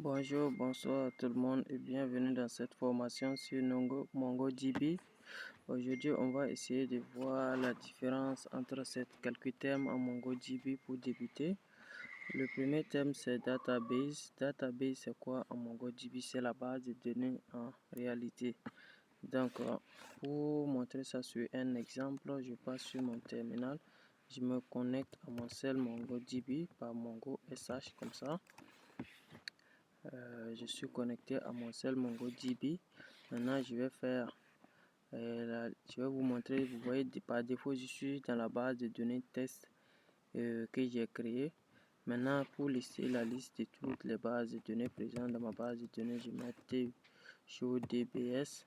Bonjour, bonsoir à tout le monde et bienvenue dans cette formation sur MongoDB. Aujourd'hui, on va essayer de voir la différence entre ces quelques termes en MongoDB pour débuter. Le premier terme, c'est database. Database, c'est quoi en MongoDB? C'est la base de données en réalité. Donc, pour montrer ça sur un exemple, je passe sur mon terminal. Je me connecte à mon seul MongoDB par Mongo SH comme ça. Je suis connecté à mon seul MongoDB. Maintenant, je vais faire, je vais vous montrer. Vous voyez, par défaut, je suis dans la base de données test que j'ai créée. Maintenant, pour lister la liste de toutes les bases de données présentes dans ma base de données, je mets show DBS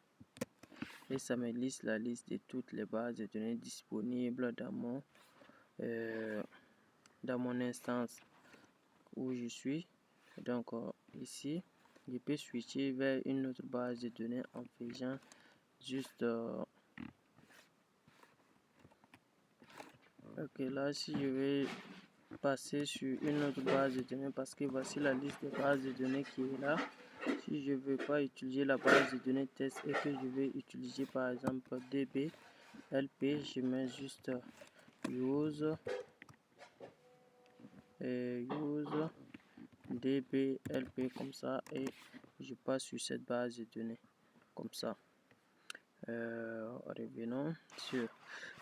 et ça me liste la liste de toutes les bases de données disponibles dans mon instance où je suis. Donc ici, je peux switcher vers une autre base de données en faisant juste ok. Là, si je vais passer sur une autre base de données, parce que voici la liste des bases de données qui est là. Si je ne veux pas utiliser la base de données test et que je vais utiliser par exemple DB LP, je mets juste use DBLP comme ça et je passe sur cette base de données comme ça. Revenons sur.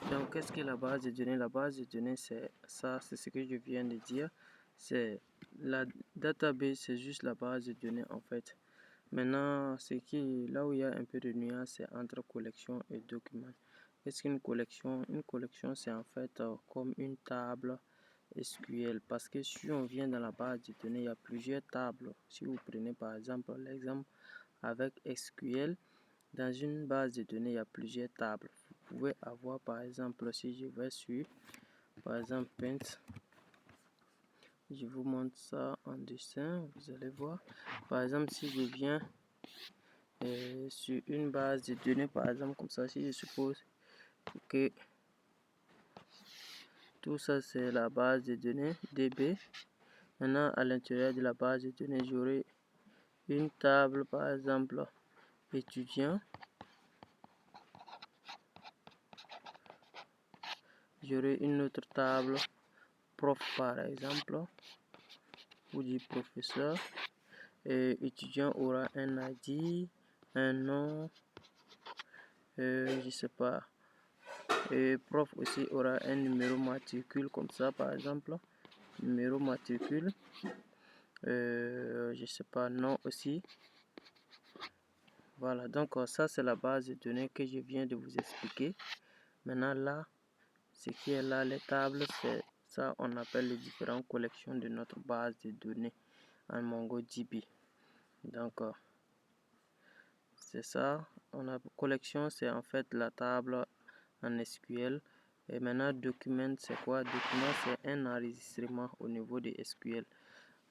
Donc, qu'est-ce que la base de données? La base de données, c'est ça, c'est ce que je viens de dire. C'est la database, c'est juste la base de données en fait. Maintenant, là où il y a un peu de nuance, c'est entre collection et document. Qu'est-ce qu'une collection? Une collection, c'est en fait comme une table SQL, parce que si on vient dans la base de données, il y a plusieurs tables. Si vous prenez par exemple l'exemple avec SQL, dans une base de données, il y a plusieurs tables. Vous pouvez avoir par exemple, si je vais sur par exemple Paint, je vous montre ça en dessin, vous allez voir. Par exemple, si je viens sur une base de données, par exemple comme ça, si je suppose que tout ça c'est la base de données DB. Maintenant, à l'intérieur de la base de données, j'aurai une table, par exemple, étudiant. J'aurai une autre table, prof, par exemple, ou du professeur. Et étudiant aura un ID, un nom, je sais pas. Et prof aussi aura un numéro matricule, comme ça, par exemple. Numéro matricule. Je sais pas, nom aussi. Voilà, donc ça c'est la base de données que je viens de vous expliquer. Maintenant là, ce qui est là, les tables, c'est ça, on appelle les différentes collections de notre base de données en MongoDB. Donc c'est ça, collection, c'est en fait la table en SQL. Et maintenant document, c'est quoi? Document, c'est un enregistrement au niveau de SQL.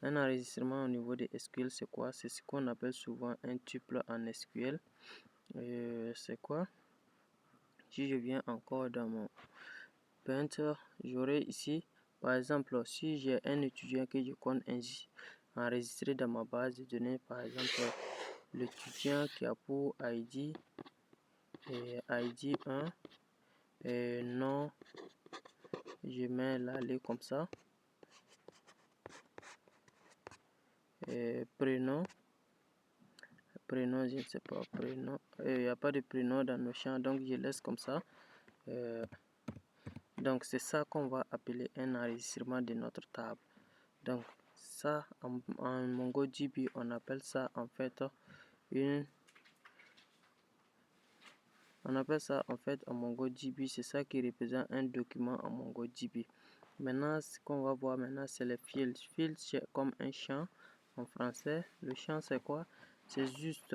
Un enregistrement au niveau de SQL, c'est quoi? C'est ce qu'on appelle souvent un tuple en SQL. C'est quoi? Si je viens encore dans mon Painter, j'aurai ici, par exemple, si j'ai un étudiant que je compte enregistrer dans ma base de données, par exemple, l'étudiant qui a pour ID ID 1 et nom, je mets l'aller comme ça, et prénom, je ne sais pas, prénom, il n'y a pas de prénom dans nos champs, donc je laisse comme ça. Donc c'est ça qu'on va appeler un enregistrement de notre table. Donc ça en MongoDB on appelle ça en fait en MongoDB, c'est ça qui représente un document en MongoDB. Maintenant ce qu'on va voir maintenant c'est les fields. Fields c'est comme un champ en français. Le champ c'est quoi? C'est juste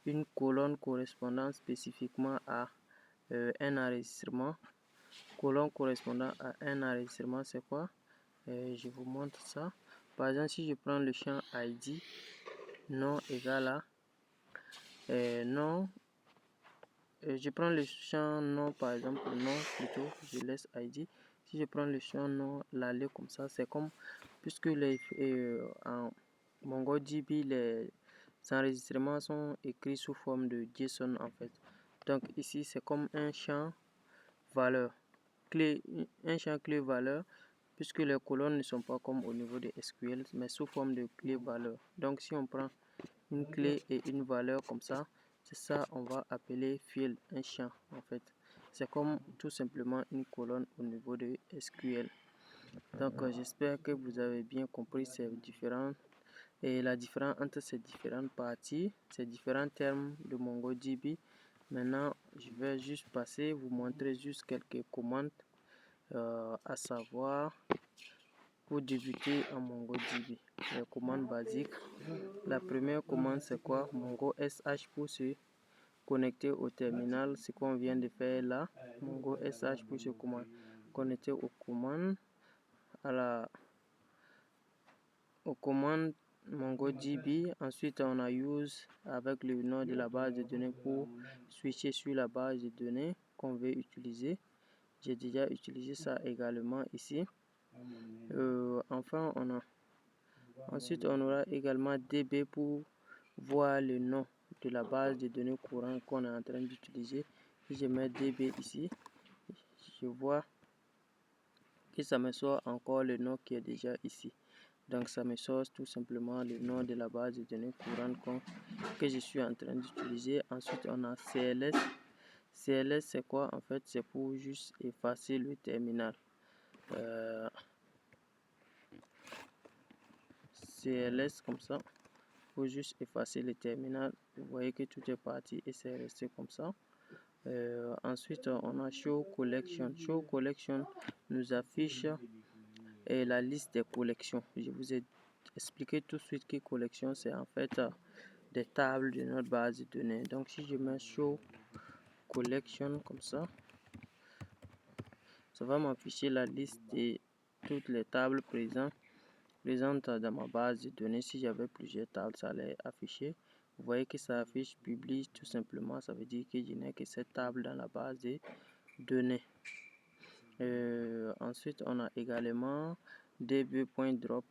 une colonne correspondant spécifiquement à un enregistrement. Colonne correspondant à un enregistrement, c'est quoi? Je vous montre ça. Par exemple, si je prends le champ ID, nom égal à nom, je prends le champ nom, par exemple, nom plutôt, je laisse ID. Si je prends le champ nom, l'aller comme ça, c'est comme, puisque MongoDB, les enregistrements sont écrits sous forme de JSON en fait. Donc ici, c'est comme un champ valeur, un champ clé valeur, puisque les colonnes ne sont pas comme au niveau de SQL, mais sous forme de clé valeur. Donc si on prend une clé et une valeur comme ça, c'est ça on va appeler field, un champ en fait. C'est comme tout simplement une colonne au niveau de SQL. Donc j'espère que vous avez bien compris ces différents et la différence entre ces différentes parties, ces différents termes de MongoDB. Maintenant, je vais juste passer, vous montrer juste quelques commandes à savoir pour débuter en MongoDB. Les commandes basiques. La première commande c'est quoi? Mongo SH pour se connecter au terminal, ce qu'on vient de faire là. Mongo SH pour se connecter aux commandes, aux commandes MongoDB. Ensuite, on a use avec le nom de la base de données pour switcher sur la base de données qu'on veut utiliser. J'ai déjà utilisé ça également ici. Enfin, ensuite, on aura également DB pour voir le nom de la base de données courante qu'on est en train d'utiliser. Si je mets DB ici, je vois que ça me sort encore le nom qui est déjà ici. Donc ça me sort tout simplement le nom de la base de données courante que je suis en train d'utiliser. Ensuite on a CLS. CLS c'est quoi en fait? C'est pour juste effacer le terminal. CLS comme ça, pour juste effacer le terminal. Vous voyez que tout est parti et c'est resté comme ça. Ensuite on a show collection. Show collection nous affiche la liste des collections. Je vous ai expliqué tout de suite que collection c'est en fait des tables de notre base de données. Donc si je mets show collection comme ça va m'afficher la liste de toutes les tables présentes dans ma base de données. Si j'avais plusieurs tables, ça allait afficher. Vous voyez que ça affiche publish tout simplement, ça veut dire que je n'ai que cette table dans la base de données. Ensuite on a également db.drop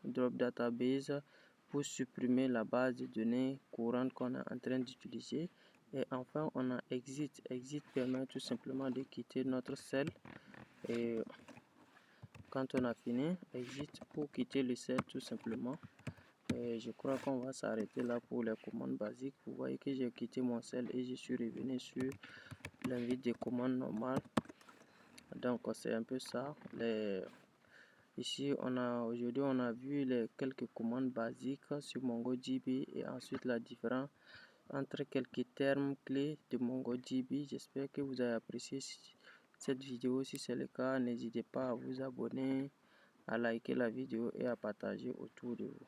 drop database pour supprimer la base de données courante qu'on est en train d'utiliser. Et enfin on a exit. Exit permet tout simplement de quitter notre cell. Et quand on a fini, exit pour quitter le cell tout simplement. Et je crois qu'on va s'arrêter là pour les commandes basiques. Vous voyez que j'ai quitté mon cell et je suis revenu sur l'invite des commandes normales. Donc c'est un peu ça. Ici aujourd'hui on a vu les quelques commandes basiques sur MongoDB et ensuite la différence entre quelques termes clés de MongoDB. J'espère que vous avez apprécié cette vidéo. Si c'est le cas, n'hésitez pas à vous abonner, à liker la vidéo et à partager autour de vous.